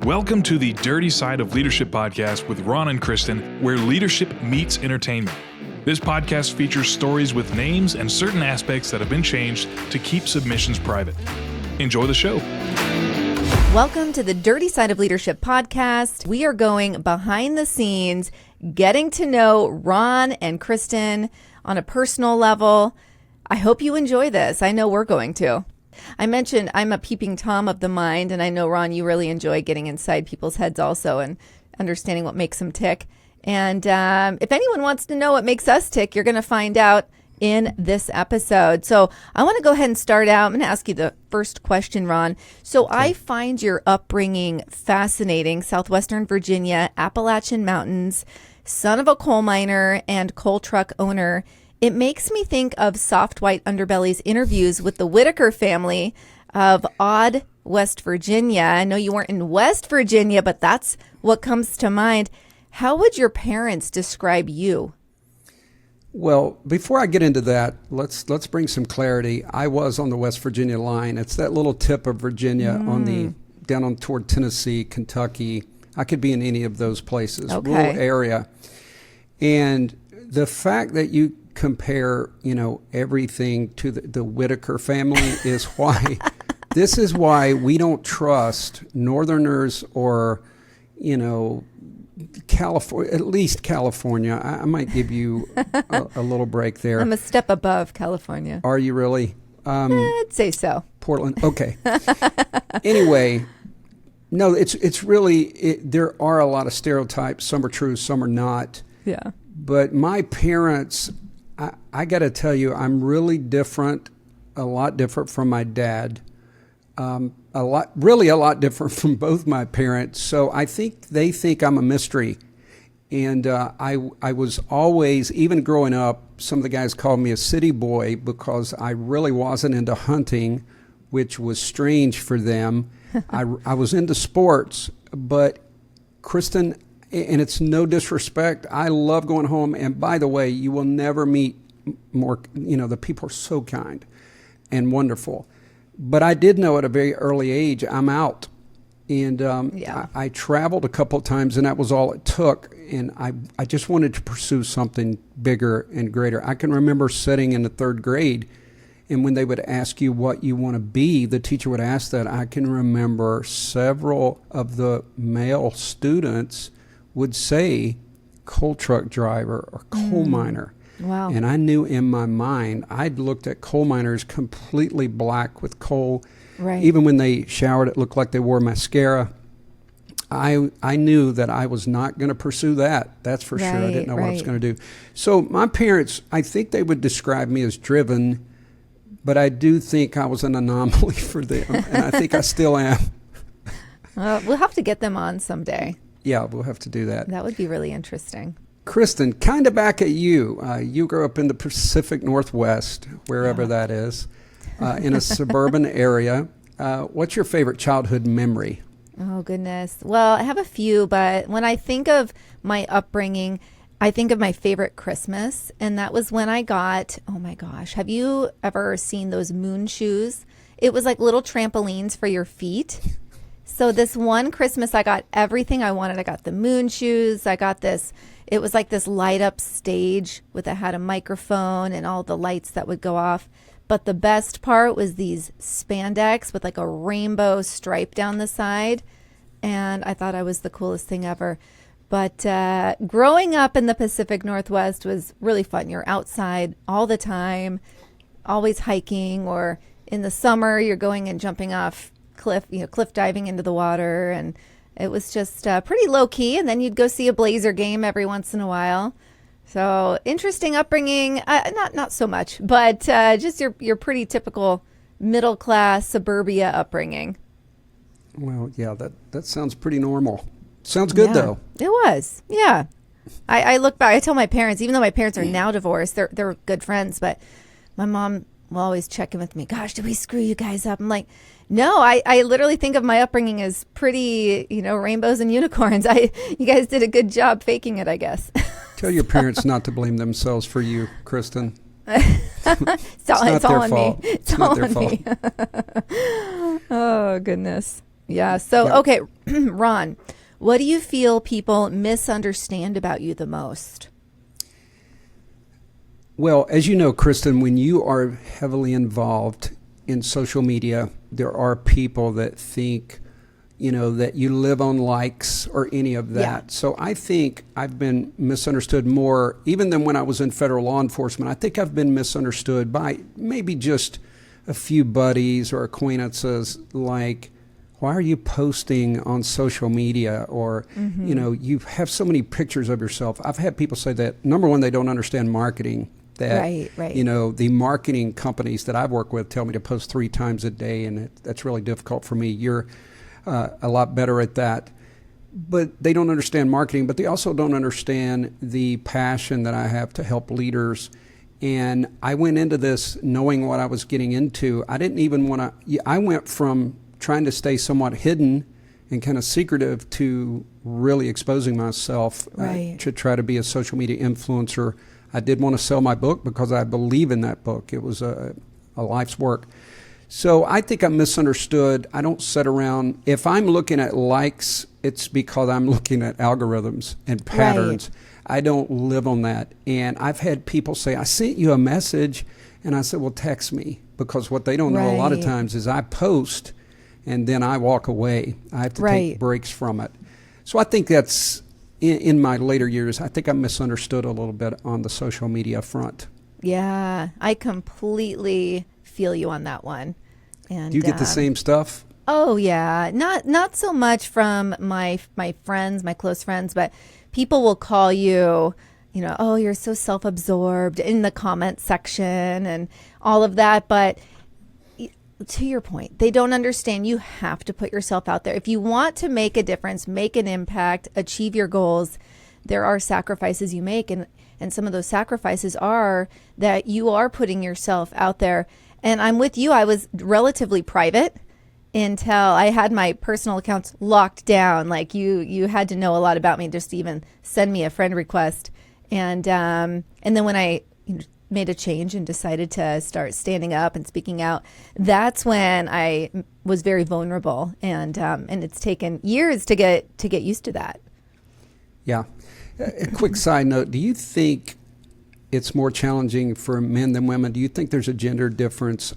Welcome to the Dirty Side of Leadership podcast with Ron and Kristin, where leadership meets entertainment. This podcast features stories with names and certain aspects that have been changed to keep submissions private. Enjoy the show. Welcome to the Dirty Side of Leadership podcast. We are going behind the scenes, getting to know Ron and Kristin on a personal level. I hope you enjoy this. I know we're going to. I mentioned I'm a peeping Tom of the mind, and I know, Ron, you really enjoy getting inside people's heads also and understanding what makes them tick. And if anyone wants to know what makes us tick, you're going to find out in this episode. So I want to go ahead and start out. I'm going to ask you the first question, Ron. So okay. I find your upbringing fascinating. Southwestern Virginia, Appalachian Mountains, son of a coal miner and coal truck owner. It makes me think of Soft White Underbelly's interviews with the Whitaker family of Odd, West Virginia. I know you weren't in West Virginia, but that's what comes to mind. How would your parents describe you? Well, before I get into that, let's bring some clarity. I was on the West Virginia line. It's that little tip of Virginia down on toward Tennessee, Kentucky. I could be in any of those places, okay. Rural area. And the fact that you compare, everything to the Whitaker family is why, this is why we don't trust Northerners or, California, at least California. I might give you a little break there. I'm a step above California. Are you really? I'd say so. Portland. Okay. Anyway, no, it's really, there are a lot of stereotypes. Some are true, some are not. Yeah. But my parents, I got to tell you, I'm really different, a lot different from my dad. A lot different from both my parents. So I think they think I'm a mystery. And I was always, even growing up, some of the guys called me a city boy because I really wasn't into hunting, which was strange for them. I was into sports, but Kristin, and it's no disrespect, I love going home. And by the way, you will never meet more, the people are so kind and wonderful. But I did know at a very early age, I'm out. And I traveled a couple of times, and that was all it took. And I just wanted to pursue something bigger and greater. I can remember sitting in the third grade, and when they would ask you what you want to be, the teacher would ask that. I can remember several of the male students would say coal truck driver or coal miner. Wow. And I knew in my mind, I'd looked at coal miners completely black with coal. Right. Even when they showered, it looked like they wore mascara. I knew that I was not going to pursue that. That's for sure. I didn't know what I was going to do. So my parents, I think they would describe me as driven, but I do think I was an anomaly for them. And I think I still am. We'll have to get them on someday. Yeah, we'll have to do that. That would be really interesting. Kristin, kind of back at you. You grew up in the Pacific Northwest, wherever that is, in a suburban area. What's your favorite childhood memory? Oh, goodness. Well, I have a few, but when I think of my upbringing, I think of my favorite Christmas, and that was when I got, oh my gosh, have you ever seen those moon shoes? It was like little trampolines for your feet. So this one Christmas, I got everything I wanted. I got the moon shoes. I got this. It was like this light up stage it had a microphone and all the lights that would go off. But the best part was these spandex with like a rainbow stripe down the side. And I thought I was the coolest thing ever. But growing up in the Pacific Northwest was really fun. You're outside all the time, always hiking, or in the summer, you're going and jumping off cliff diving into the water, and it was just pretty low key. And then you'd go see a Blazer game every once in a while. So interesting upbringing, not so much, but just your pretty typical middle class suburbia upbringing. Well, yeah, that sounds pretty normal. Sounds good though. It was, yeah. I look back. I tell my parents, even though my parents are now divorced, they're good friends, but my mom will always check in with me. Gosh, did we screw you guys up? I'm like, no, I literally think of my upbringing as pretty, rainbows and unicorns. You guys did a good job faking it, I guess. Tell your parents not to blame themselves for you, Kristin. It's all on me. It's all on me. Oh, goodness. Yeah. So, Yeah. okay, Ron, what do you feel people misunderstand about you the most? Well, as you know, Kristen, when you are heavily involved in social media, there are people that think, that you live on likes or any of that. Yeah. So I think I've been misunderstood more, even than when I was in federal law enforcement. I think I've been misunderstood by maybe just a few buddies or acquaintances, like, why are you posting on social media? Or, you have so many pictures of yourself. I've had people say that, number one, they don't understand marketing. That, Right. the marketing companies that I've worked with tell me to post 3 times a day, and that's really difficult for me. You're a lot better at that. But they don't understand marketing, but they also don't understand the passion that I have to help leaders. And I went into this knowing what I was getting into. I didn't even want to, I went from trying to stay somewhat hidden and kind of secretive to really exposing myself to try to be a social media influencer. I did want to sell my book because I believe in that book. It was a life's work. So I think I'm misunderstood. I don't sit around. If I'm looking at likes, it's because I'm looking at algorithms and patterns. Right. I don't live on that. And I've had people say, I sent you a message. And I said, well, text me. Because what they don't know a lot of times is I post and then I walk away. I have to take breaks from it. So I think that's, in my later years, I think I misunderstood a little bit on the social media front. Yeah, I completely feel you on that one. And do you get the same stuff? Oh yeah, not so much from my friends, my close friends, but people will call you, oh, you're so self-absorbed in the comment section and all of that. But to your point, they don't understand you have to put yourself out there. If you want to make a difference, make an impact, achieve your goals, there are sacrifices you make. And some of those sacrifices are that you are putting yourself out there. And I'm with you. I was relatively private until I had my personal accounts locked down. Like you had to know a lot about me just to even send me a friend request. And then when I made a change and decided to start standing up and speaking out, that's when I was very vulnerable, and it's taken years to get used to that. Yeah. A quick side note, do you think it's more challenging for men than women? Do you think there's a gender difference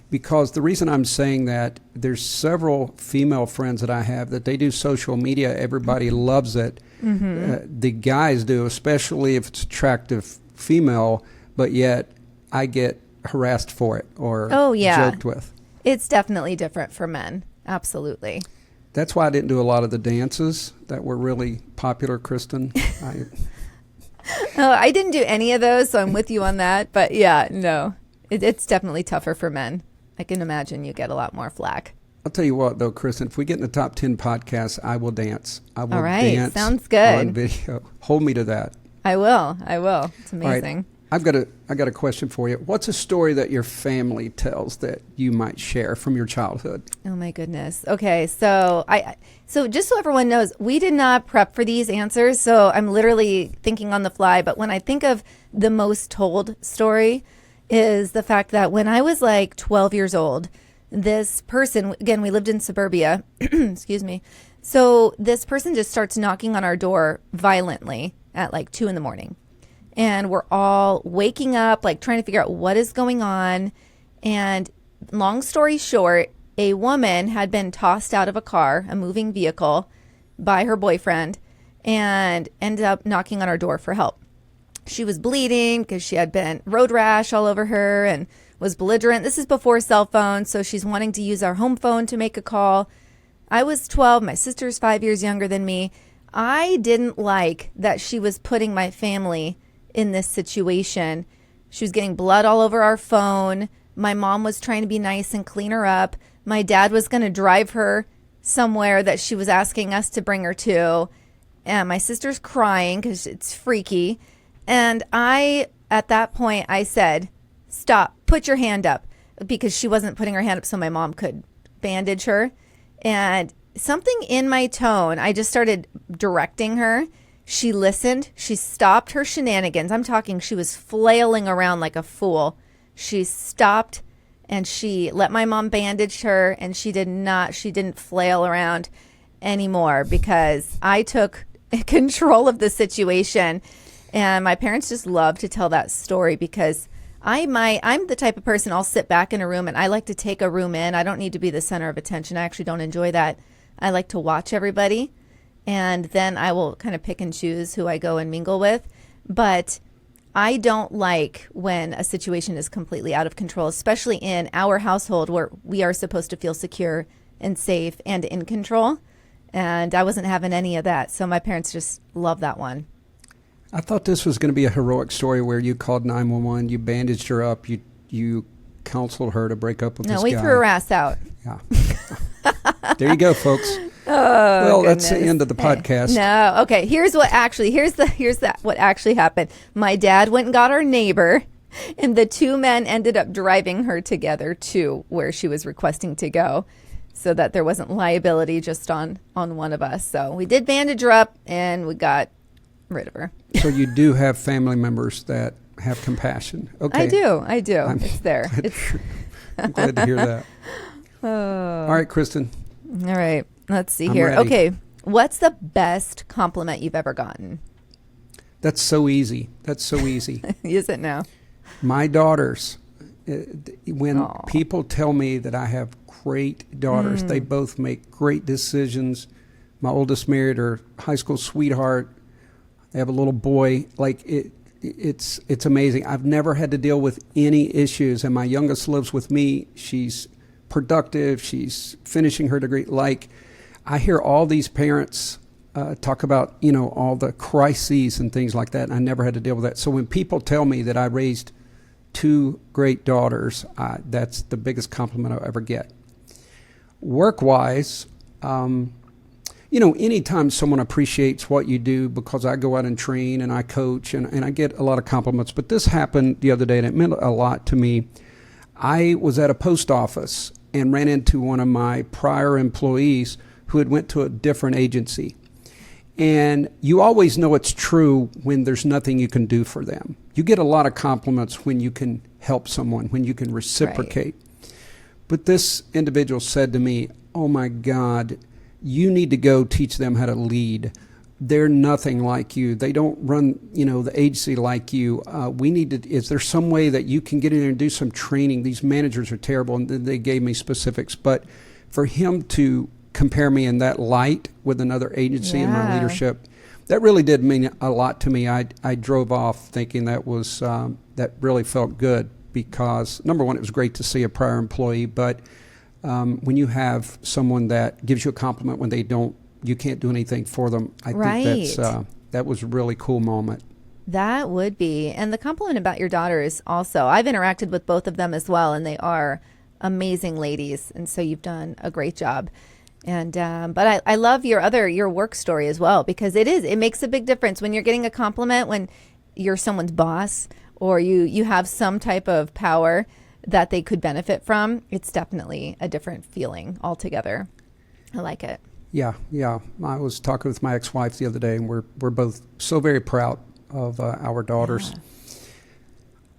because the reason I'm saying that, there's several female friends that I have that they do social media, everybody loves it. Mm-hmm. The guys do, especially if it's attractive female, but yet I get harassed for it or joked with. It's definitely different for men. Absolutely. That's why I didn't do a lot of the dances that were really popular, Kristen. I didn't do any of those, so I'm with you on that. But yeah, no, it's definitely tougher for men. I can imagine you get a lot more flack. I'll tell you what, though, Kristen, if we get in the top 10 podcasts, I will dance. I will dance. Sounds good. On video. Hold me to that. I will. It's amazing. Right. I got a question for you. What's a story that your family tells that you might share from your childhood? Oh my goodness. Okay, so so just so everyone knows, we did not prep for these answers, so I'm literally thinking on the fly. But when I think of the most told story, is the fact that when I was like 12 years old, this person, again, we lived in suburbia, excuse me. So this person just starts knocking on our door violently at like 2 a.m. And we're all waking up, like trying to figure out what is going on. And long story short, a woman had been tossed out of a car, a moving vehicle, by her boyfriend, and ended up knocking on our door for help. She was bleeding because she had been road rash all over her and was belligerent. This is before cell phones, so she's wanting to use our home phone to make a call. I was 12. My sister's 5 years younger than me. I didn't like that she was putting my family in this situation. She was getting blood all over our phone. My mom was trying to be nice and clean her up. My dad was going to drive her somewhere that she was asking us to bring her to. And my sister's crying because it's freaky. And at that point, I said, stop, put your hand up, because she wasn't putting her hand up so my mom could bandage her. And something in my tone, I just started directing her. She listened. She stopped her shenanigans. I'm talking, she was flailing around like a fool. She stopped and she let my mom bandage her, and she didn't flail around anymore because I took control of the situation. And my parents just love to tell that story because I'm the type of person, I'll sit back in a room and I like to take a room in. I don't need to be the center of attention. I actually don't enjoy that. I like to watch everybody, and then I will kind of pick and choose who I go and mingle with. But I don't like when a situation is completely out of control, especially in our household where we are supposed to feel secure and safe and in control. And I wasn't having any of that. So my parents just love that one. I thought this was going to be a heroic story where you called 911, you bandaged her up, you counseled her to break up with this guy. No, we threw her ass out. Yeah. There you go, folks. Oh, well, goodness. that's the end of the podcast. No, okay. Here's what actually happened. My dad went and got our neighbor, and the two men ended up driving her together to where she was requesting to go, so that there wasn't liability just on one of us. So we did bandage her up, and we got rid of her. So you do have family members that have compassion. Okay. I do. It's there. I'm glad to hear that. All right, Kristin. All right. Let's see I'm here. ready. Okay. What's the best compliment you've ever gotten? That's so easy. Use it now. My daughters, when Aw. people tell me that I have great daughters, they both make great decisions. My oldest married her high school sweetheart. They have a little boy. Like it's amazing. I've never had to deal with any issues, and my youngest lives with me. She's productive. She's finishing her degree. Like, I hear all these parents talk about, all the crises and things like that, and I never had to deal with that. So when people tell me that I raised two great daughters, that's the biggest compliment I'll ever get. Work-wise, anytime someone appreciates what you do, because I go out and train and I coach and I get a lot of compliments, but this happened the other day and it meant a lot to me. I was at a post office and ran into one of my prior employees who had went to a different agency. And you always know it's true when there's nothing you can do for them. You get a lot of compliments when you can help someone, when you can reciprocate. Right. But this individual said to me, "Oh my God, you need to go teach them how to lead. They're nothing like you. They don't run, the agency like you. Is there some way that you can get in there and do some training? These managers are terrible." And then they gave me specifics. But for him to compare me in that light with another agency in my leadership, that really did mean a lot to me. I drove off thinking that was that really felt good because, number one, it was great to see a prior employee, but when you have someone that gives you a compliment when you can't do anything for them, I think that was a really cool moment. That would be. And the compliment about your daughters also, I've interacted with both of them as well, and they are amazing ladies. And so you've done a great job. And but I love your work story as well, because it makes a big difference when you're getting a compliment when you're someone's boss or you have some type of power that they could benefit from. It's definitely a different feeling altogether. I like it. Yeah. I was talking with my ex-wife the other day, and we're both so very proud of our daughters. Yeah.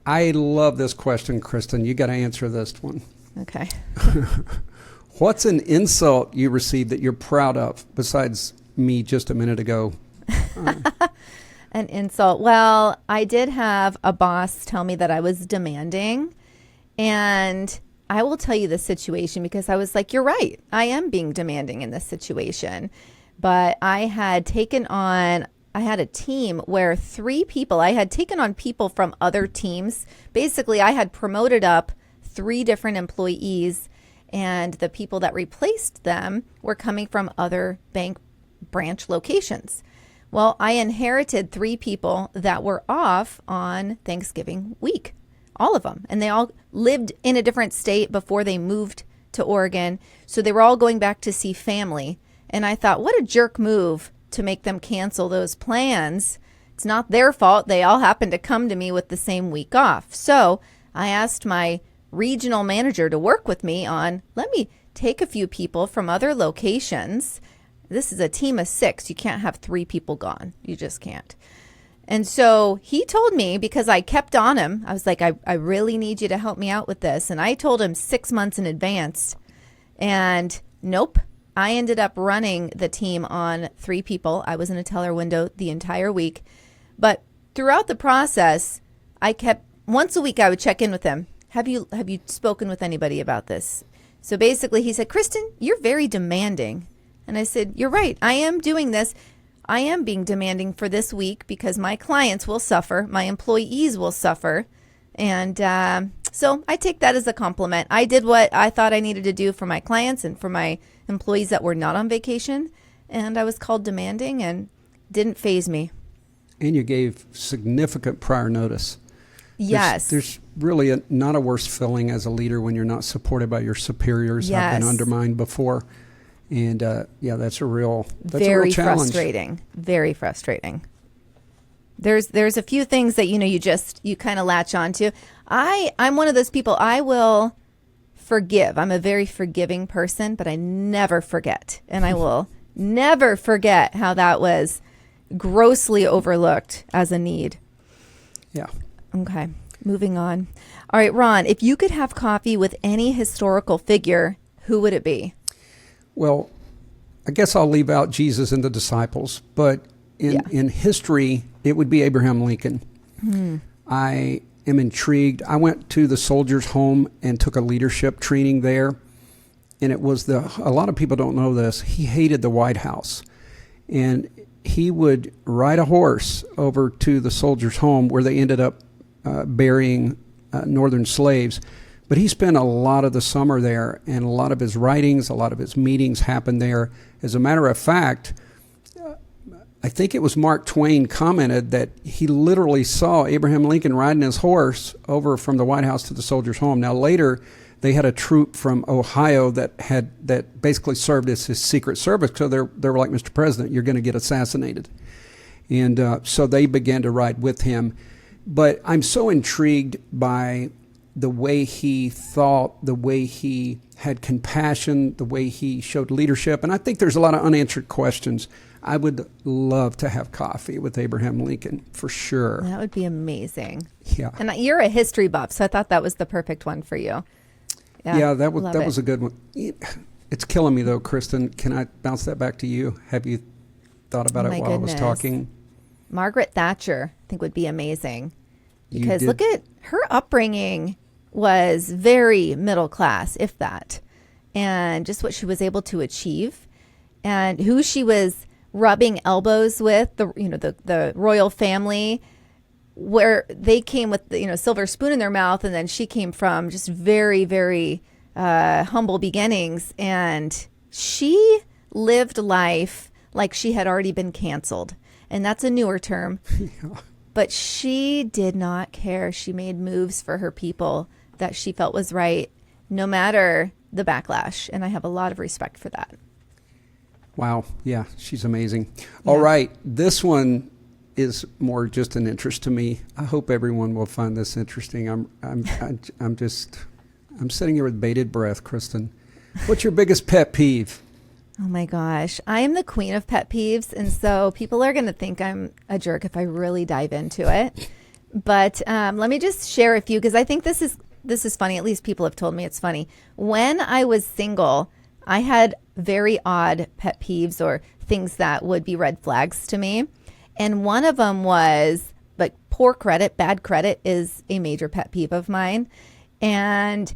I love this question, Kristin. You got to answer this one. Okay. What's an insult you received that you're proud of, besides me just a minute ago? An insult. Well, I did have a boss tell me that I was demanding. And I will tell you the situation because I was like, you're right. I am being demanding in this situation. But I had a team where 3 people, I had taken on people from other teams. Basically, I had promoted up 3 different employees, and the people that replaced them were coming from other bank branch locations. Well, I inherited 3 people that were off on Thanksgiving week. All of them. And they all lived in a different state before they moved to Oregon. So they were all going back to see family. And I thought, what a jerk move to make them cancel those plans. It's not their fault. They all happened to come to me with the same week off. So I asked my regional manager to work with me on, let me take a few people from other locations. This is a team of 6. You can't have 3 people gone. You just can't. And so he told me, because I kept on him, I was like, I really need you to help me out with this. And I told him 6 months in advance. And nope, I ended up running the team on 3 people. I was in a teller window the entire week. But throughout the process, I kept, once a week I would check in with him. Have you spoken with anybody about this? So basically he said, Kristin, you're very demanding. And I said, you're right. I am doing this. I am being demanding for this week because my clients will suffer. My employees will suffer. And so I take that as a compliment. I did what I thought I needed to do for my clients and for my employees that were not on vacation. And I was called demanding and didn't faze me. And you gave significant prior notice. Yes. There's really not a worse feeling as a leader when you're not supported by your superiors. Yes. I've been undermined before. And that's a real very challenge. Frustrating. Very frustrating. There's a few things that you kind of latch onto. I'm one of those people. I will forgive. I'm a very forgiving person, but I never forget, and I will never forget how that was grossly overlooked as a need. Yeah. Okay. Moving on. All right, Ron. If you could have coffee with any historical figure, who would it be? Well, I guess I'll leave out Jesus and the disciples, but in history, it would be Abraham Lincoln. I am intrigued. I went to the soldiers' home and took a leadership training there, and it was a lot of people don't know this, he hated the White House. And he would ride a horse over to the soldiers' home where they ended up burying Northern slaves. But he spent a lot of the summer there, and a lot of his writings, a lot of his meetings happened there. As a matter of fact, I think it was Mark Twain commented that he literally saw Abraham Lincoln riding his horse over from the White House to the soldiers' home. Now later, they had a troop from Ohio that basically served as his Secret Service. So they were like, Mr. President, you're going to get assassinated. And so they began to ride with him. But I'm so intrigued by the way he thought, the way he had compassion, the way he showed leadership. And I think there's a lot of unanswered questions. I would love to have coffee with Abraham Lincoln, for sure. That would be amazing. Yeah. And you're a history buff, so I thought that was the perfect one for you. Yeah, that was a good one. It's killing me, though, Kristin. Can I bounce that back to you? Have you thought about it while I was talking? Margaret Thatcher, I think, would be amazing. Because look at her upbringing was very middle class, if that, and just what she was able to achieve and who she was rubbing elbows with, the royal family, where they came with silver spoon in their mouth, and then she came from just very, very humble beginnings, and she lived life like she had already been canceled, and that's a newer term. Yeah. But she did not care. She made moves for her people that she felt was right, no matter the backlash. And I have a lot of respect for that. Wow. Yeah, she's amazing. Yeah. All right. This one is more just an interest to me. I hope everyone will find this interesting. I'm sitting here with bated breath, Kristin. What's your biggest pet peeve? Oh my gosh. I am the queen of pet peeves. And so people are going to think I'm a jerk if I really dive into it. But let me just share a few, because I think this is funny. At least people have told me it's funny. When I was single, I had very odd pet peeves or things that would be red flags to me. And one of them was like poor credit, bad credit is a major pet peeve of mine. And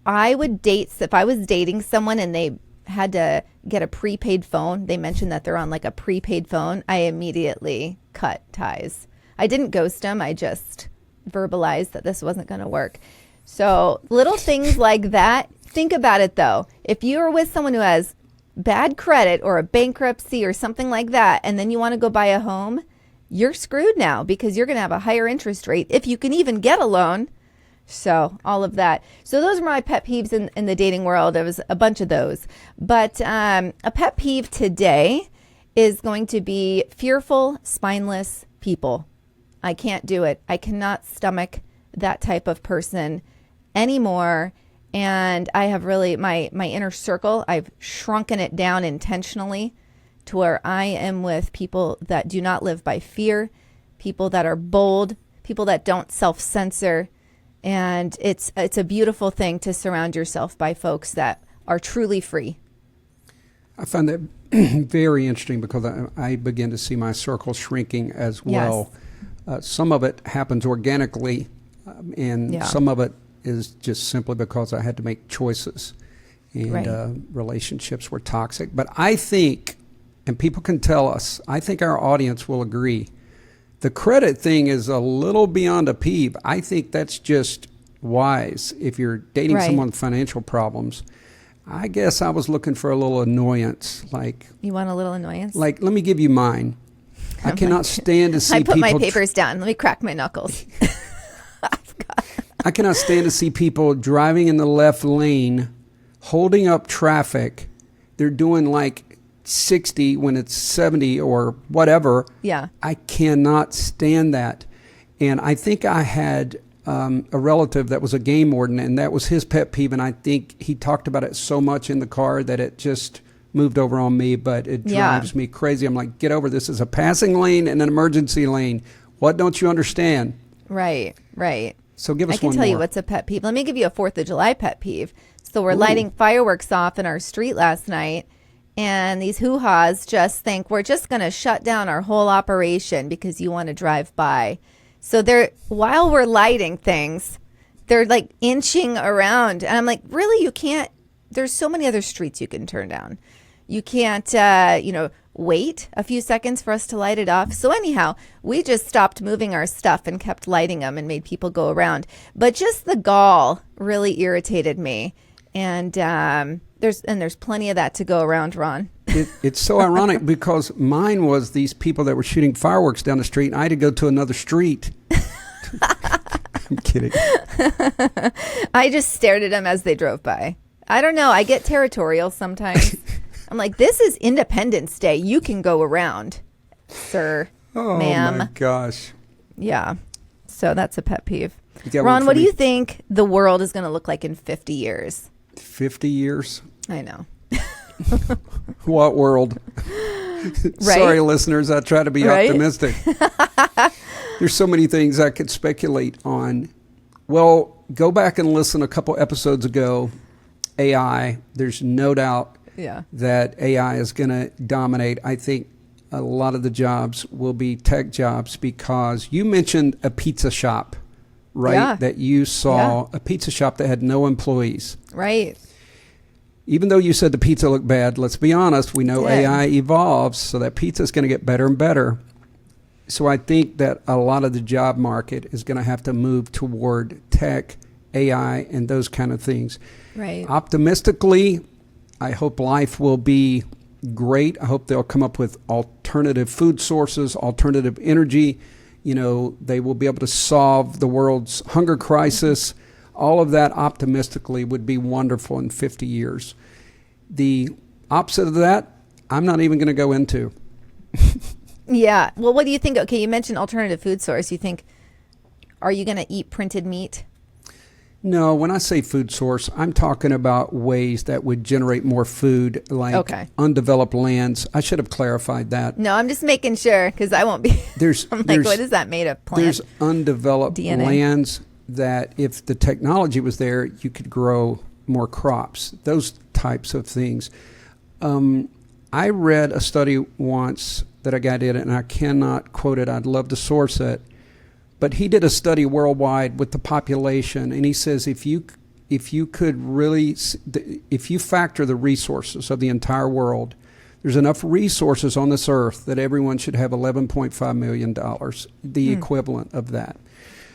I would if I was dating someone and they had to get a prepaid phone, they mentioned that they're on like a prepaid phone, I immediately cut ties. I didn't ghost them. I just verbalized that this wasn't going to work. So little things like that. Think about it though. If you're with someone who has bad credit or a bankruptcy or something like that, and then you want to go buy a home, you're screwed now because you're going to have a higher interest rate if you can even get a loan. So all of that. So those are my pet peeves in the dating world. There was a bunch of those. But a pet peeve today is going to be fearful, spineless people. I can't do it. I cannot stomach that type of person anymore. And I have really, my inner circle, I've shrunken it down intentionally to where I am with people that do not live by fear, people that are bold, people that don't self-censor. And it's a beautiful thing to surround yourself by folks that are truly free. I find that very interesting because I begin to see my circle shrinking as well. Yes. Some of it happens organically, and some of it is just simply because I had to make choices, and relationships were toxic. But I think, and people can tell us, I think our audience will agree, the credit thing is a little beyond a peeve. I think that's just wise. If you're dating someone with financial problems, I guess I was looking for a little annoyance. Like, you want a little annoyance? Like, let me give you mine. I cannot stand to see people... I put my papers down. Let me crack my knuckles. I cannot stand to see people driving in the left lane, holding up traffic. They're doing like 60 when it's 70 or whatever. Yeah. I cannot stand that. And I think I had a relative that was a game warden, and that was his pet peeve. And I think he talked about it so much in the car that it just moved over on me, but it drives me crazy. I'm like, get over this. Is a passing lane and an emergency lane. What don't you understand? Right. So give us one more. I can tell you what's a pet peeve. Let me give you a 4th of July pet peeve. So we're lighting fireworks off in our street last night, and these hoo-haws just think we're just going to shut down our whole operation because you want to drive by. So while we're lighting things, they're like inching around. And I'm like, really? You can't? There's so many other streets you can turn down. You can't, wait a few seconds for us to light it off. So anyhow, we just stopped moving our stuff and kept lighting them and made people go around. But just the gall really irritated me. And there's plenty of that to go around, Ron. It's so ironic because mine was these people that were shooting fireworks down the street, and I had to go to another street. I'm kidding. I just stared at them as they drove by. I don't know. I get territorial sometimes. I'm like, this is Independence Day. You can go around, sir, ma'am. Oh, my gosh. Yeah. So that's a pet peeve. Ron, what do you think the world is going to look like in 50 years? 50 years? I know. What world? Sorry, listeners. I try to be optimistic. There's so many things I could speculate on. Well, go back and listen a couple episodes ago. AI, there's no doubt that AI is going to dominate. I think a lot of the jobs will be tech jobs because you mentioned a pizza shop, right? Yeah. That you saw a pizza shop that had no employees. Right. Even though you said the pizza looked bad, let's be honest, we know AI evolves, so that pizza is going to get better and better. So I think that a lot of the job market is going to have to move toward tech, AI, and those kind of things. Right. Optimistically, I hope life will be great. I hope they'll come up with alternative food sources, alternative energy. You know, they will be able to solve the world's hunger crisis. All of that optimistically would be wonderful in 50 years. The opposite of that, I'm not even going to go into. Yeah. Well, what do you think? Okay, you mentioned alternative food source. You think, are you going to eat printed meat? No, when I say food source, I'm talking about ways that would generate more food, like undeveloped lands. I should have clarified that. No, I'm just making sure because I won't be. I'm like, what is that made of? Plant there's undeveloped DNA? Lands that if the technology was there, you could grow more crops, those types of things. I read a study once that a guy did, and I cannot quote it. I'd love to source it. But he did a study worldwide with the population, and he says if you factor the resources of the entire world, there's enough resources on this earth that everyone should have $11.5 million, the equivalent of that.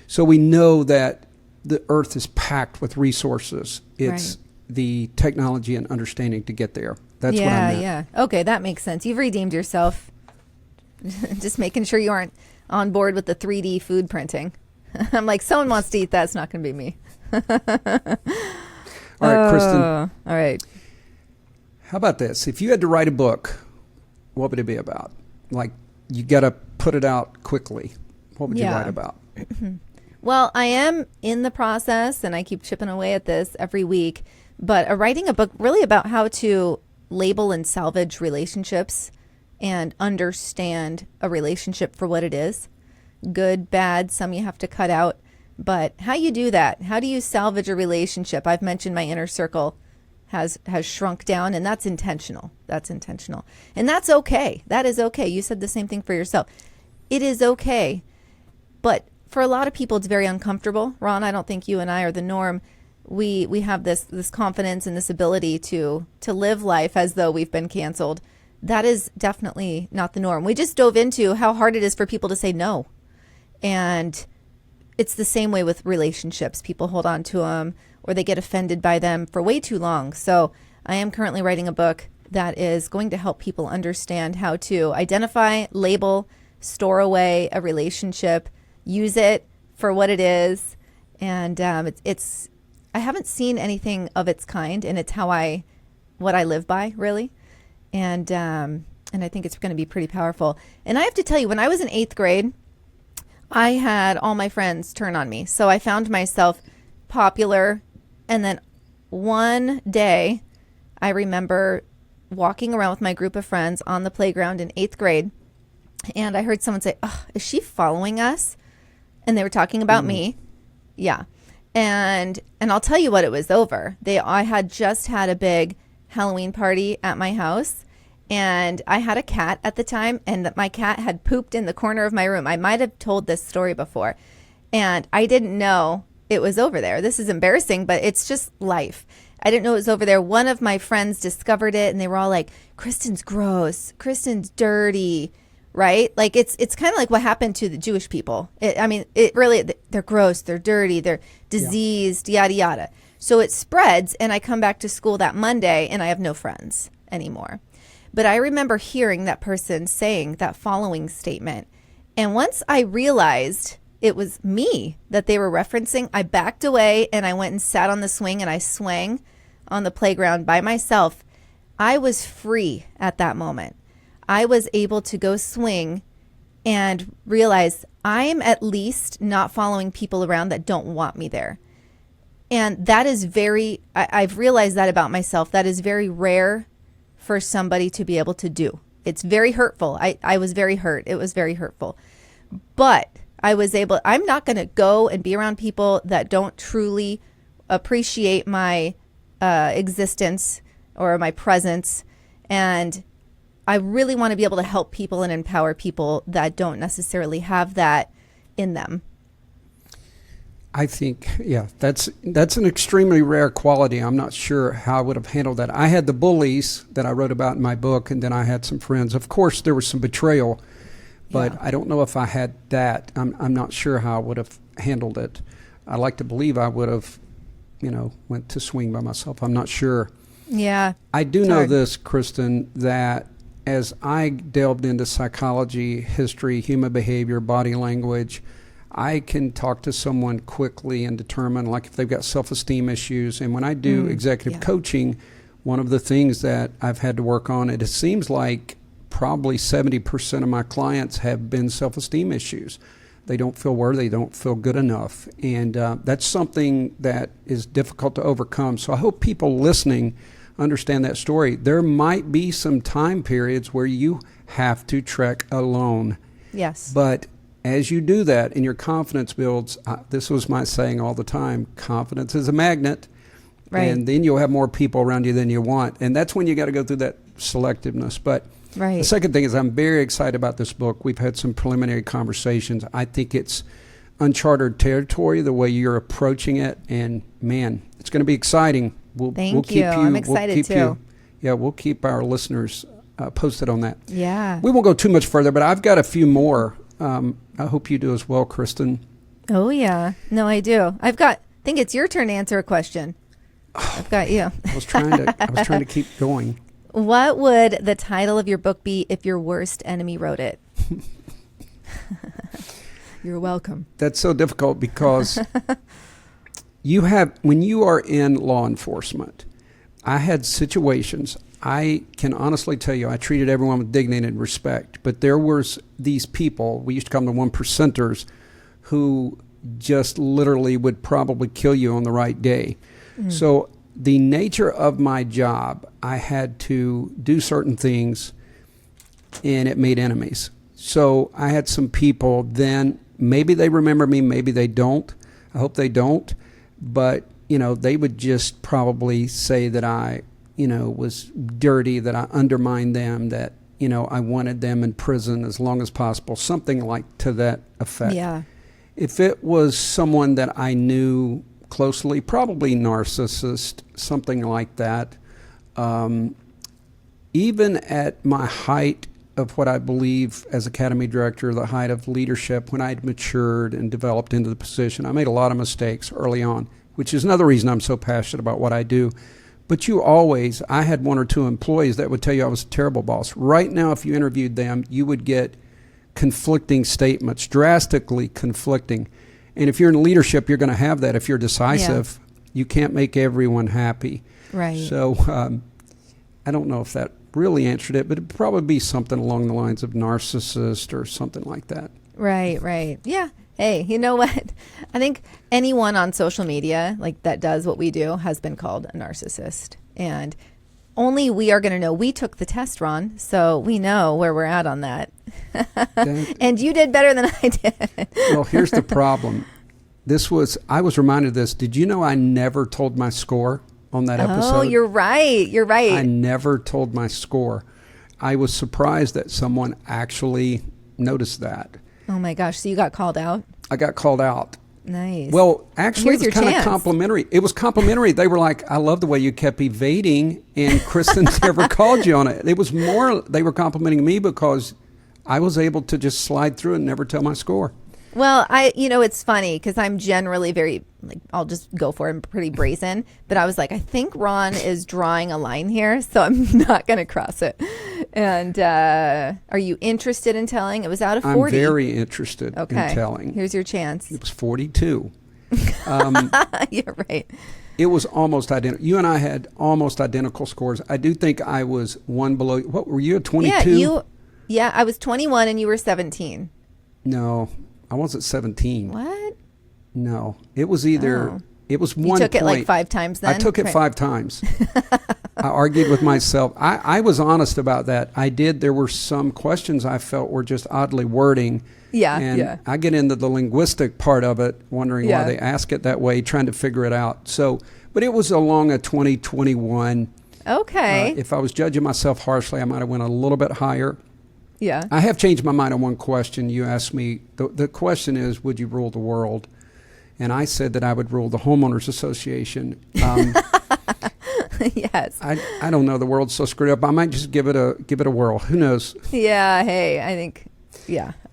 So we know that the earth is packed with resources. It's the technology and understanding to get there. That's what I meant. Yeah. Okay, that makes sense. You've redeemed yourself. Just making sure you aren't on board with the 3D food printing. I'm like, someone wants to eat that. It's not going to be me. All right, Kristin. All right. How about this? If you had to write a book, what would it be about? Like, you got to put it out quickly. What would you write about? Well, I am in the process, and I keep chipping away at this every week, but writing a book really about how to label and salvage relationships and understand a relationship for what it is. good, bad, some you have to cut out. But how you do that? How do you salvage a relationship? I've mentioned my inner circle has shrunk down, and that's intentional. That's intentional. And that's okay. That is okay. You said the same thing for yourself. It is okay. But for a lot of people, it's very uncomfortable. Ron, I don't think you and I are the norm. We have this confidence and this ability to live life as though we've been canceled. That is definitely not the norm. We just dove into how hard it is for people to say no. And it's the same way with relationships. People hold on to them or they get offended by them for way too long. So I am currently writing a book that is going to help people understand how to identify, label, store away a relationship, use it for what it is. And it's I haven't seen anything of its kind, and it's what I live by, really. And I think it's going to be pretty powerful. And I have to tell you, when I was in 8th grade, I had all my friends turn on me. So I found myself popular. And then one day, I remember walking around with my group of friends on the playground in 8th grade. And I heard someone say, "Oh, is she following us?" And they were talking about me. Yeah. And I'll tell you what it was over. I had just had a big Halloween party at my house. And I had a cat at the time, and my cat had pooped in the corner of my room. I might have told this story before, and I didn't know it was over there. This is embarrassing, but it's just life. I didn't know it was over there. One of my friends discovered it, and they were all like, "Kristin's gross. Kristin's dirty," right? Like it's kind of like what happened to the Jewish people. They're gross, they're dirty, they're diseased, yada, yada. So it spreads, and I come back to school that Monday, and I have no friends anymore. But I remember hearing that person saying that following statement. And once I realized it was me that they were referencing, I backed away and I went and sat on the swing and I swang on the playground by myself. I was free at that moment. I was able to go swing and realize I'm at least not following people around that don't want me there. And that is I've realized that about myself. That is very rare for somebody to be able to do. It's very hurtful. I was very hurt. It was very hurtful. But I'm not going to go and be around people that don't truly appreciate my existence or my presence. And I really want to be able to help people and empower people that don't necessarily have that in them. I think, that's an extremely rare quality. I'm not sure how I would have handled that. I had the bullies that I wrote about in my book, and then I had some friends. Of course, there was some betrayal, but I don't know if I had that. I'm not sure how I would have handled it. I like to believe I would have, went to swing by myself. I'm not sure. Yeah. I do know this, Kristin, that as I delved into psychology, history, human behavior, body language, I can talk to someone quickly and determine, like, if they've got self-esteem issues. And when I do executive coaching, one of the things that I've had to work on, it seems like probably 70% of my clients have been self-esteem issues. They don't feel worthy, they don't feel good enough. And that's something that is difficult to overcome. So I hope people listening understand that story. There might be some time periods where you have to trek alone. Yes. But as you do that and your confidence builds, this was my saying all the time, confidence is a magnet. Right. And then you'll have more people around you than you want. And that's when you got to go through that selectiveness. But the second thing is I'm very excited about this book. We've had some preliminary conversations. I think it's uncharted territory, the way you're approaching it. And, man, it's going to be exciting. Thank you. I'm excited, too. We'll keep our listeners posted on that. Yeah. We won't go too much further, but I've got a few more. I hope you do as well, Kristin. Oh, yeah. No, I do. I think it's your turn to answer a question. I've got you. I was trying to keep going. What would the title of your book be if your worst enemy wrote it? You're welcome. That's so difficult because when you are in law enforcement, I had situations. I can honestly tell you, I treated everyone with dignity and respect, but there was these people, we used to call them the 1%ers, who just literally would probably kill you on the right day. So the nature of my job, I had to do certain things, and it made enemies. So I had some people then, maybe they remember me, maybe they don't. I hope they don't. But, they would just probably say that I, was dirty, that I undermined them, that, I wanted them in prison as long as possible, something like to that effect. Yeah. If it was someone that I knew closely, probably narcissist, something like that. Even at my height of what I believe as Academy Director, the height of leadership, when I'd matured and developed into the position, I made a lot of mistakes early on, which is another reason I'm so passionate about what I do. But I had one or two employees that would tell you I was a terrible boss. Right now, if you interviewed them, you would get conflicting statements, drastically conflicting. And if you're in leadership, you're going to have that. If you're decisive, you can't make everyone happy. Right. So I don't know if that really answered it, but it'd probably be something along the lines of narcissist or something like that. Right. Yeah. Hey, you know what? I think anyone on social media like that does what we do has been called a narcissist. And only we are going to know. We took the test, Ron, so we know where we're at on that. And you did better than I did. Well, here's the problem. I was reminded of this. Did you know I never told my score on that episode? Oh, you're right. I never told my score. I was surprised that someone actually noticed that. Oh my gosh. So you got called out? I got called out. Nice. Well, actually, Here's it was your kind of chance. complimentary. It was complimentary. They were like, I love the way you kept evading, and Kristin never called you on it. It was more, they were complimenting me because I was able to just slide through and never tell my score. Well, it's funny because I'm generally very, I'll just go for it. I'm pretty brazen. But I was like, I think Ron is drawing a line here, so I'm not going to cross it. And are you interested in telling? It was out of 40. I'm very interested in telling. Here's your chance. It was 42. You're right. It was almost identical. You and I had almost identical scores. I do think I was one below. What were you, 22? Yeah, I was 21 and you were 17. No. I wasn't 17. What? No. It was either, it was 1 point. You took it like 5 times then? I took it 5 times. I argued with myself. I was honest about that. There were some questions I felt were just oddly wording. Yeah, and I get into the linguistic part of it, wondering why they ask it that way, trying to figure it out. So, but it was along a 2021. Okay. If I was judging myself harshly, I might have went a little bit higher. Yeah. I have changed my mind on one question. You asked me, the question is, would you rule the world? And I said that I would rule the homeowners association. Yes. I don't know. The world's so screwed up. I might just give it a whirl. Who knows? Yeah. Hey, I think,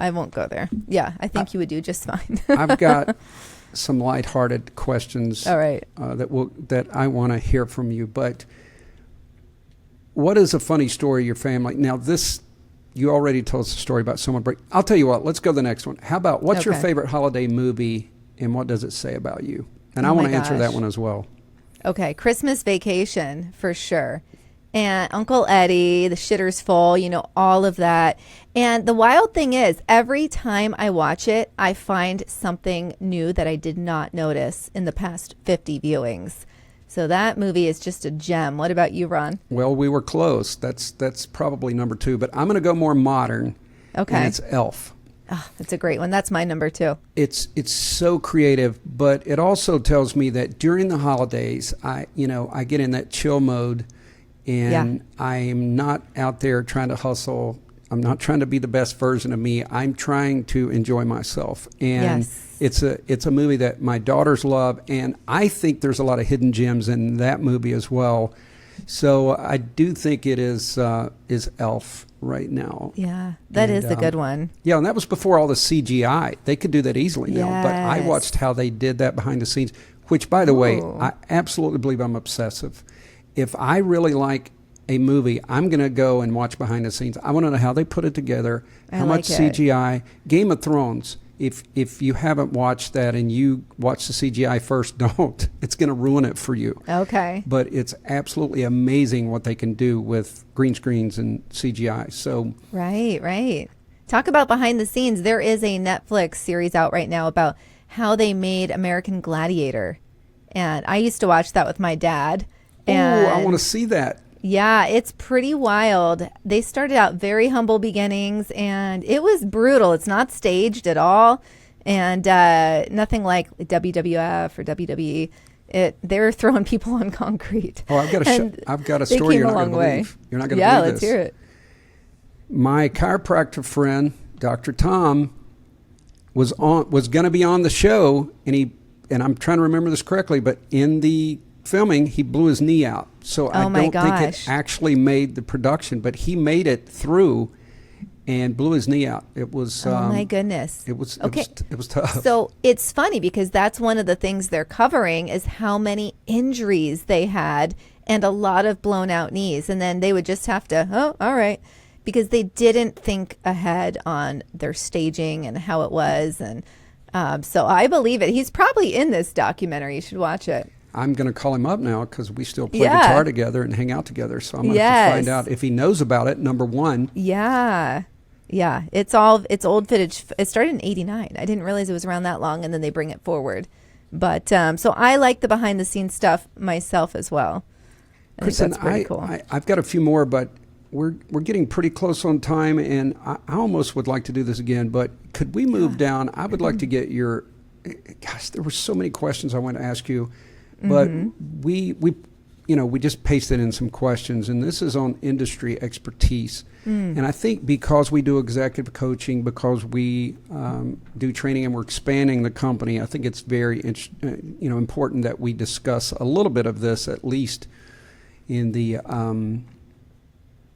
I won't go there. Yeah. I think you would do just fine. I've got some lighthearted questions. All right. That I want to hear from you. But what is a funny story of your family? Now you already told us a story about someone break. I'll tell you what, let's go to the next one. How about what's your favorite holiday movie and what does it say about you? And I want to answer that one as well. Okay, Christmas Vacation for sure. And Uncle Eddie, The Shitter's Full, all of that. And the wild thing is, every time I watch it, I find something new that I did not notice in the past 50 viewings. So that movie is just a gem. What about you, Ron? Well, we were close. That's probably number 2, but I'm going to go more modern. Okay. And it's Elf. Oh, that's a great one. That's my number 2. It's so creative, but it also tells me that during the holidays, I get in that chill mode, and I'm not out there trying to hustle. I'm not trying to be the best version of me. I'm trying to enjoy myself. And it's a movie that my daughters love, and I think there's a lot of hidden gems in that movie as well. So I do think it is Elf right now. Yeah, that is a good one. Yeah, and that was before all the CGI. They could do that easily now. But I watched how they did that behind the scenes, which, by the way, I absolutely believe I'm obsessive. If I really like a movie, I'm going to go and watch behind the scenes. I want to know how they put it together, how much CGI. Game of Thrones, if you haven't watched that and you watch the CGI first, don't. It's going to ruin it for you. Okay. But it's absolutely amazing what they can do with green screens and CGI. So Right. Talk about behind the scenes. There is a Netflix series out right now about how they made American Gladiator. And I used to watch that with my dad. Oh, I want to see that. Yeah, it's pretty wild. They started out very humble beginnings, and it was brutal. It's not staged at all. And nothing like WWF or WWE. They're throwing people on concrete. Oh, I've got a story you're not going to believe. You're not going to believe this. Yeah, let's hear it. My chiropractor friend, Dr. Tom, was going to be on the show, and I'm trying to remember this correctly, but in the filming, he blew his knee out. So I don't think it actually made the production, but he made it through and blew his knee out. It was my goodness. It was okay. It was tough. So it's funny because that's one of the things they're covering is how many injuries they had and a lot of blown out knees, and then they would just have to all right, because they didn't think ahead on their staging and how it was. And so I believe it. He's probably in this documentary. You should watch it. I'm going to call him up now because we still play guitar together and hang out together. So I'm going to have to find out if he knows about it, number one. Yeah. Yeah. It's old footage. It started in 89. I didn't realize it was around that long, and then they bring it forward. But so I like the behind the scenes stuff myself as well. Kristin, that's pretty cool. I've got a few more, but we're getting pretty close on time, and I almost would like to do this again, but could we move down? I would like to get your, gosh, there were so many questions I want to ask you, but we just pasted in some questions, and this is on industry expertise. And I think because we do executive coaching, because we do training and we're expanding the company, I think it's very important that we discuss a little bit of this, at least in the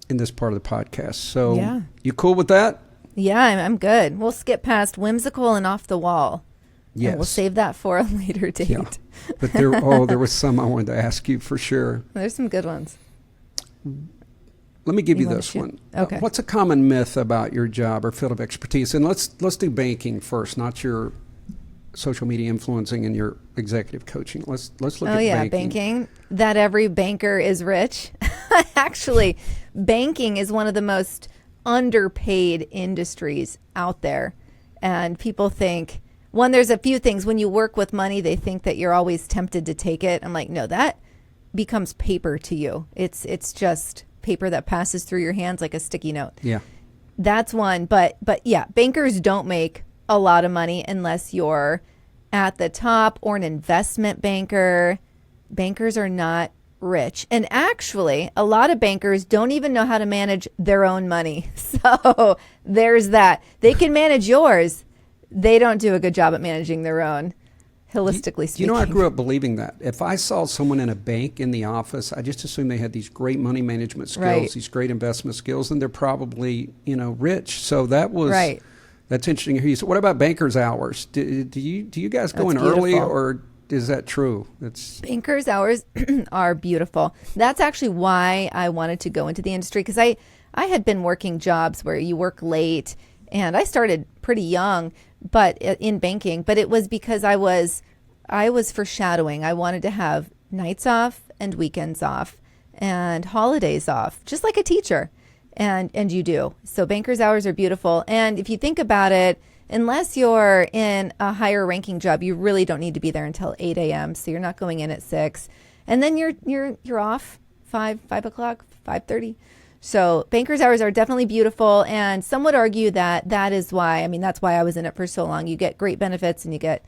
in this part of the podcast. So you cool with that? Yeah, I'm good. We'll skip past whimsical and off the wall. Yes. And we'll save that for a later date. Yeah. But there was some I wanted to ask you for sure. There's some good ones. Let me give you this one. Okay. What's a common myth about your job or field of expertise? And let's do banking first, not your social media influencing and your executive coaching. Let's look at banking. That every banker is rich. Actually, banking is one of the most underpaid industries out there. And people think, there's a few things. When you work with money, they think that you're always tempted to take it. I'm like, no, that becomes paper to you. It's just paper that passes through your hands like a sticky note. Yeah. That's one. But yeah, bankers don't make a lot of money unless you're at the top or an investment banker. Bankers are not rich. And actually, a lot of bankers don't even know how to manage their own money. So there's that. They can manage yours. They don't do a good job at managing their own, holistically speaking. I grew up believing that. If I saw someone in a bank in the office, I just assumed they had these great money management skills, these great investment skills, and they're probably, rich. So that was that's interesting to hear you. So what about bankers' hours? Do you guys go in early, or is that true? Bankers' hours are beautiful. That's actually why I wanted to go into the industry, because I had been working jobs where you work late, and I started pretty young, but in banking. But it was because I was foreshadowing. I wanted to have nights off and weekends off and holidays off, just like a teacher. And you do. So bankers' hours are beautiful. And if you think about it, unless you're in a higher ranking job, you really don't need to be there until 8 a.m. So you're not going in at 6. And then you're off 5 o'clock, 5:30. So bankers' hours are definitely beautiful. And some would argue that is why, that's why I was in it for so long. You get great benefits and you get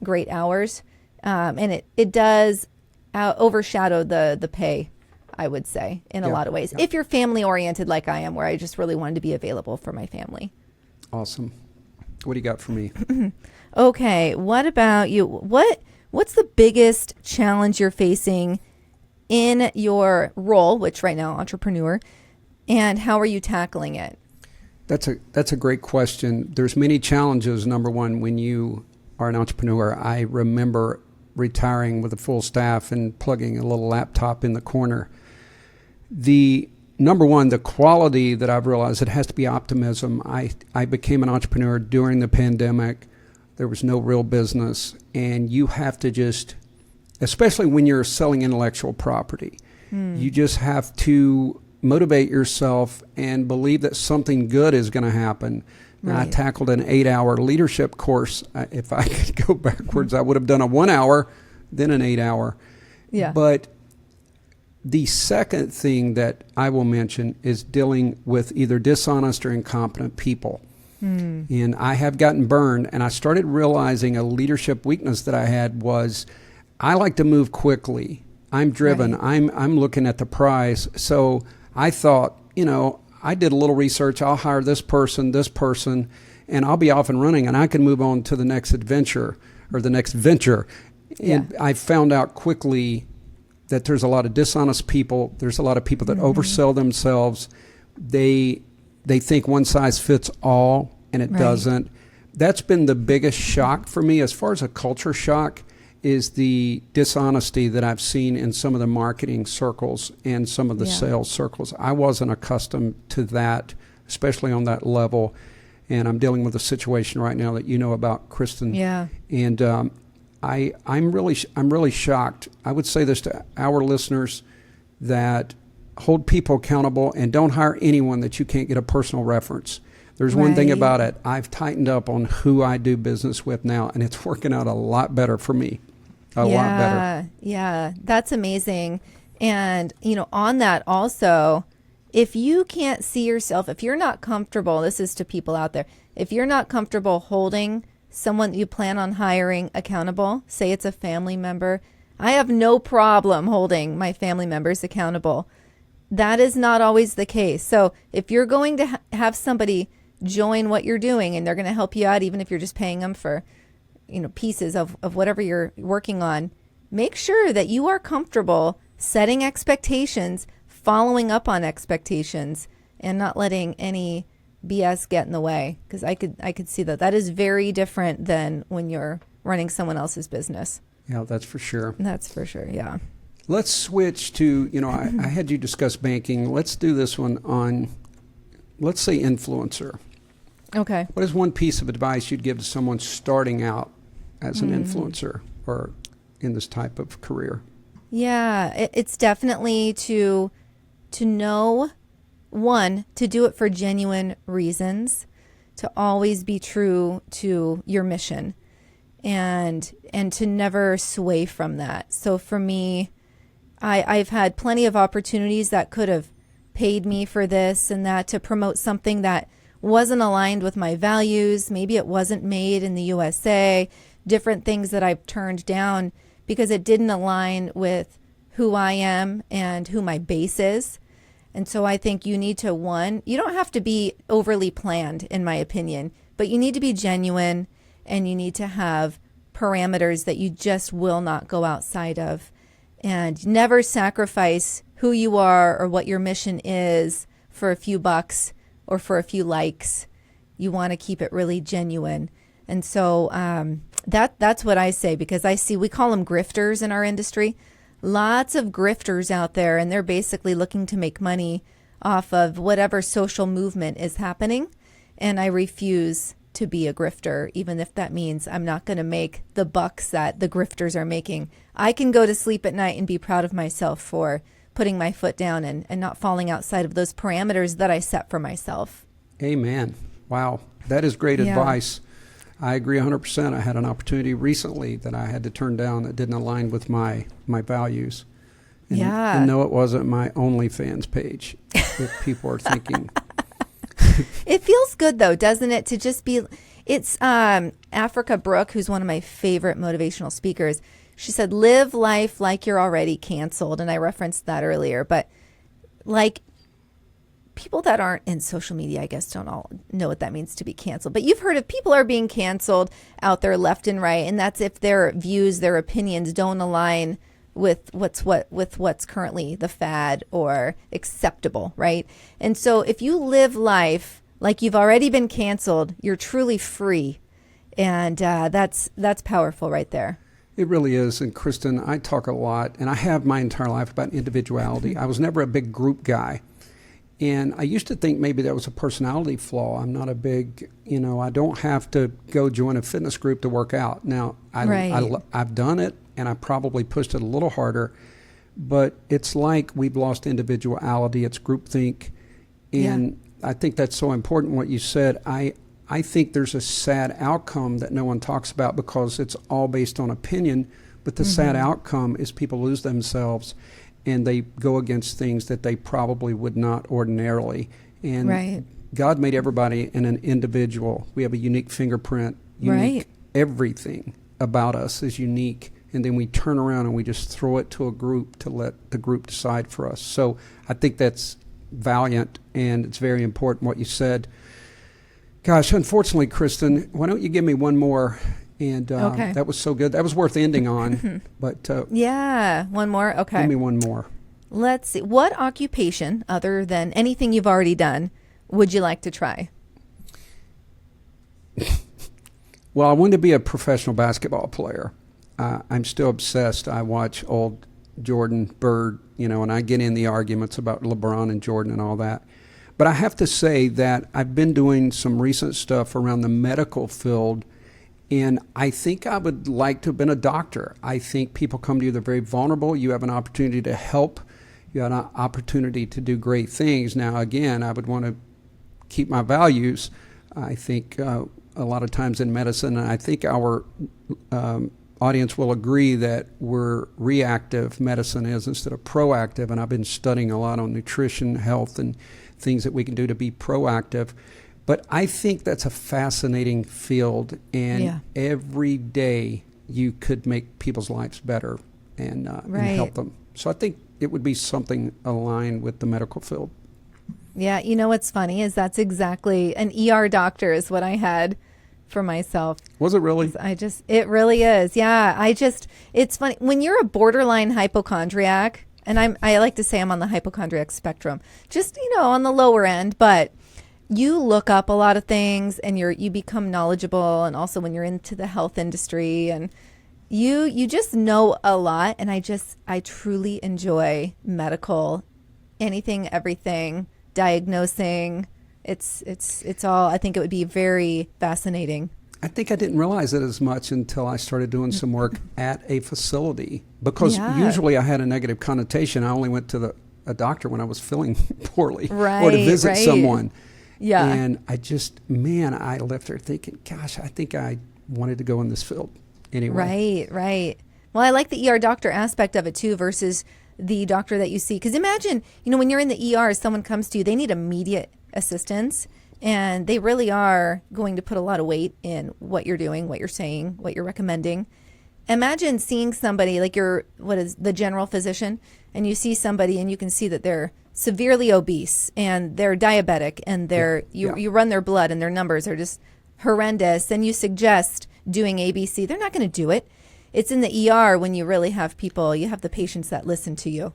great hours. And it does overshadow the pay, I would say, in a lot of ways. If you're family oriented like I am, where I just really wanted to be available for my family. Awesome. What do you got for me? Okay. What about you? What's the biggest challenge you're facing in your role, which right now, entrepreneur, and how are you tackling it? That's a great question. There's many challenges. Number one, when you are an entrepreneur, I remember retiring with a full staff and plugging a little laptop in the corner. The number one, the quality that I've realized, it has to be optimism. I became an entrepreneur during the pandemic. There was no real business, and you have to just, especially when you're selling intellectual property, you just have to motivate yourself and believe that something good is going to happen. Right. I tackled an 8-hour leadership course. If I could go backwards, I would have done a 1 hour, then an 8-hour. Yeah. But the second thing that I will mention is dealing with either dishonest or incompetent people. And I have gotten burned, and I started realizing a leadership weakness that I had was I like to move quickly. I'm driven. Right. I'm looking at the prize. So I thought, I did a little research. I'll hire this person, and I'll be off and running, and I can move on to the next adventure or the next venture. And I found out quickly that there's a lot of dishonest people. There's a lot of people that oversell themselves. They think one size fits all, and it doesn't. That's been the biggest shock for me as far as a culture shock is the dishonesty that I've seen in some of the marketing circles and some of the sales circles. I wasn't accustomed to that, especially on that level. And I'm dealing with a situation right now that you know about, Kristin. Yeah. And I'm really shocked. I would say this to our listeners, that hold people accountable and don't hire anyone that you can't get a personal reference. There's one thing about it. I've tightened up on who I do business with now, and it's working out a lot better for me. A lot better. Yeah, that's amazing. And, on that also, if you can't see yourself, if you're not comfortable, this is to people out there, if you're not comfortable holding someone that you plan on hiring accountable, say it's a family member, I have no problem holding my family members accountable. That is not always the case. So if you're going to have somebody join what you're doing and they're going to help you out, even if you're just paying them for pieces of whatever you're working on, make sure that you are comfortable setting expectations, following up on expectations, and not letting any BS get in the way. Because I could see that is very different than when you're running someone else's business. Yeah, that's for sure. That's for sure. Yeah. Let's switch to, I had you discuss banking. Let's do this one on, let's say, influencer. Okay. What is one piece of advice you'd give to someone starting out as an influencer or in this type of career? Yeah, it's definitely to know, one, to do it for genuine reasons, to always be true to your mission, and to never sway from that. So for me, I've had plenty of opportunities that could have paid me for this and that to promote something that wasn't aligned with my values. Maybe it wasn't made in the USA, different things that I've turned down because it didn't align with who I am and who my base is. And so I think you need to, one, you don't have to be overly planned, in my opinion, but you need to be genuine and you need to have parameters that you just will not go outside of. And never sacrifice who you are or what your mission is for a few bucks or for a few likes. You want to keep it really genuine. And so that's what I say, because I see, we call them grifters in our industry. Lots of grifters out there, and they're basically looking to make money off of whatever social movement is happening. And I refuse to be a grifter, even if that means I'm not going to make the bucks that the grifters are making. I can go to sleep at night and be proud of myself for putting my foot down and not falling outside of those parameters that I set for myself. Amen. Wow. That is great advice. I agree 100%. I had an opportunity recently that I had to turn down that didn't align with my values. And no, it wasn't my OnlyFans page, if people are thinking. It feels good, though, doesn't it, to just be... It's Africa Brooke, who's one of my favorite motivational speakers. She said, live life like you're already canceled. And I referenced that earlier. But like, people that aren't in social media, I guess, don't all know what that means to be canceled. But you've heard of people are being canceled out there left and right. And that's if their views, their opinions don't align with what's currently the fad or acceptable, right? And so if you live life like you've already been canceled, you're truly free. And that's powerful right there. It really is. And Kristin, I talk a lot, and I have my entire life, about individuality. I was never a big group guy. And I used to think maybe that was a personality flaw. I'm not a big, I don't have to go join a fitness group to work out. Now, I've done it, and I probably pushed it a little harder. But it's like we've lost individuality. It's groupthink. And I think that's so important what you said. I think there's a sad outcome that no one talks about because it's all based on opinion. But the sad outcome is people lose themselves and they go against things that they probably would not ordinarily. And God made everybody in an individual. We have a unique fingerprint. Unique. Right. Everything about us is unique. And then we turn around and we just throw it to a group to let the group decide for us. So I think that's valiant, and it's very important what you said. Gosh, unfortunately, Kristin, why don't you give me one more? And Okay. that was so good. That was worth ending on. But Yeah, one more. Okay. give me one more. Let's see. What occupation, other than anything you've already done, would you like to try? Well, I wanted to be a professional basketball player. I'm still obsessed. I watch old Jordan, Bird, and I get in the arguments about LeBron and Jordan and all that. But I have to say that I've been doing some recent stuff around the medical field, and I think I would like to have been a doctor. I think people come to you, they're very vulnerable. You have an opportunity to help. You have an opportunity to do great things. Now, again, I would want to keep my values. I think a lot of times in medicine, and I think our audience will agree that we're reactive, medicine is, instead of proactive. And I've been studying a lot on nutrition, health, and things that we can do to be proactive. But I think that's a fascinating field, and every day you could make people's lives better and help them. So I think it would be something aligned with the medical field. Yeah, you know what's funny is that's exactly an ER doctor is what I had for myself. Was it really? It really is. Yeah, it's funny when you're a borderline hypochondriac, and I like to say I'm on the hypochondriac spectrum, just, on the lower end, but you look up a lot of things and you become knowledgeable. And also when you're into the health industry, and you just know a lot. And I truly enjoy medical, anything, everything, diagnosing. It's all, I think it would be very fascinating. I think I didn't realize it as much until I started doing some work at a facility, because usually I had a negative connotation. I only went to a doctor when I was feeling poorly or to visit someone. Yeah. And I left there thinking, gosh, I think I wanted to go in this field anyway. Right. Well, I like the ER doctor aspect of it too versus the doctor that you see. Because imagine, when you're in the ER, someone comes to you, they need immediate assistance, and they really are going to put a lot of weight in what you're doing, what you're saying, what you're recommending. Imagine seeing somebody like the general physician, and you see somebody and you can see that they're severely obese and they're diabetic, and you run their blood and their numbers are just horrendous, and you suggest doing ABC. They're not going to do it. It's in the ER when you really have people, you have the patients that listen to you.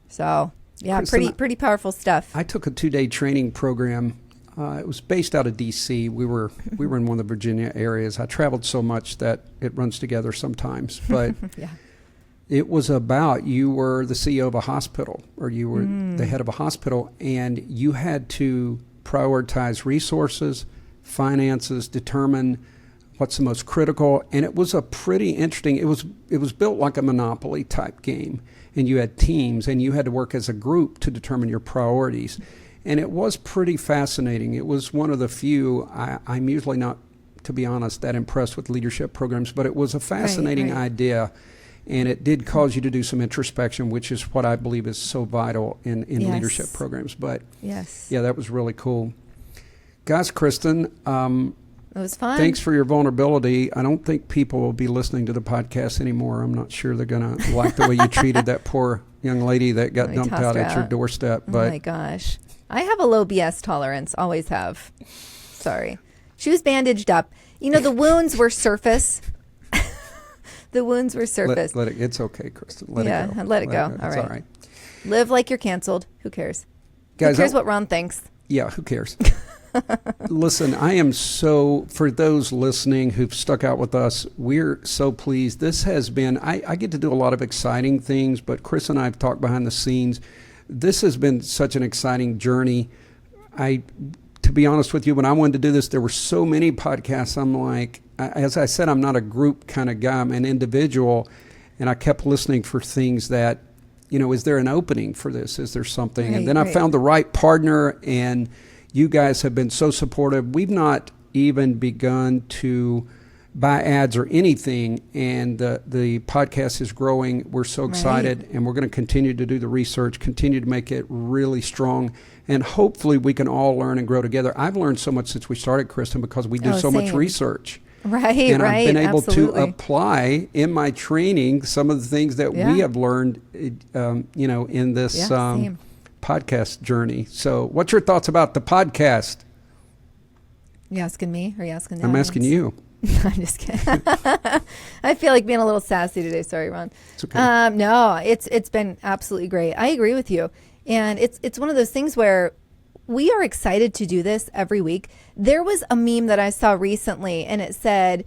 So yeah, Kristin, pretty powerful stuff. I took a 2-day training program. It was based out of D.C. We were in one of the Virginia areas. I traveled so much that it runs together sometimes. But it was about, you were the CEO of a hospital, or you were the head of a hospital, and you had to prioritize resources, finances, determine what's the most critical. And it was a pretty interesting, it was built like a Monopoly type game. And you had teams, and you had to work as a group to determine your priorities. And it was pretty fascinating. It was one of the few, I'm usually not, to be honest, that impressed with leadership programs, but it was a fascinating idea. And it did cause you to do some introspection, which is what I believe is so vital in leadership programs. But yeah, that was really cool. Guys, Kristin, it was fun. Thanks for your vulnerability. I don't think people will be listening to the podcast anymore. I'm not sure they're going to like the way you treated that poor young lady that got dumped out at your doorstep. But, oh my gosh. I have a low BS tolerance. Always have. Sorry. She was bandaged up. The wounds were surface. The wounds were surface. It's okay, Kristin. Let it go. Let it go. All right. Live like you're canceled. Who cares? Guys, who cares what Ron thinks? Yeah, who cares? Listen, I am for those listening who've stuck out with us, we're so pleased. This has been, I get to do a lot of exciting things, but Chris and I have talked behind the scenes. This has been such an exciting journey. To be honest with you, when I wanted to do this, there were so many podcasts. I'm like, as I said, I'm not a group kind of guy. I'm an individual, and I kept listening for things that, is there an opening for this? Is there something? And then I found the right partner, and you guys have been so supportive. We've not even begun to buy ads or anything. And the podcast is growing. We're so excited, and we're going to continue to do the research, continue to make it really strong. And hopefully we can all learn and grow together. I've learned so much since we started, Kristin, because we do so much research. Right, and right. I've been able absolutely. to apply in my training some of the things that we have learned, in this podcast journey. So what's your thoughts about the podcast? You asking me? Or are you asking the I'm audience? asking you. I'm just kidding. I feel like being a little sassy today. Sorry, Ron. It's okay. No, it's been absolutely great. I agree with you. And it's one of those things where we are excited to do this every week. There was a meme that I saw recently, and it said,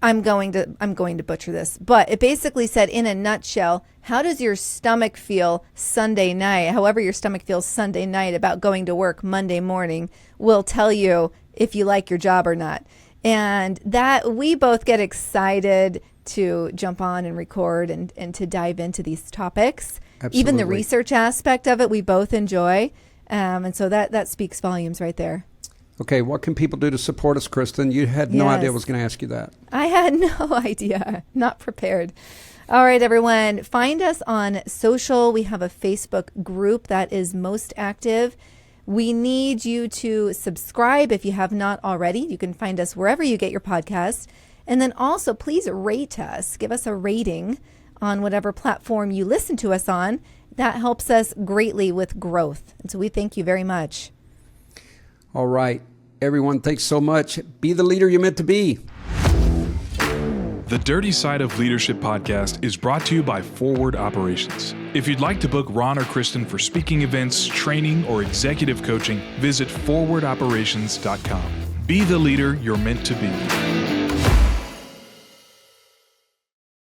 I'm going to butcher this, but it basically said, in a nutshell, how does your stomach feel Sunday night? However your stomach feels Sunday night about going to work Monday morning will tell you if you like your job or not. And that we both get excited to jump on and record and to dive into these topics. Absolutely. Even the research aspect of it, we both enjoy. And so that speaks volumes right there. Okay, what can people do to support us, Kristin? You had no idea I was going to ask you that. I had no idea. Not prepared. All right, everyone. Find us on social. We have a Facebook group that is most active. We need you to subscribe if you have not already. You can find us wherever you get your podcasts. And then also, please rate us. Give us a rating on whatever platform you listen to us on. That helps us greatly with growth. And so we thank you very much. All right. Everyone, thanks so much. Be the leader you're meant to be. The Dirty Side of Leadership podcast is brought to you by Forward Operations. If you'd like to book Ron or Kristin for speaking events, training, or executive coaching, visit forwardoperations.com. Be the leader you're meant to be.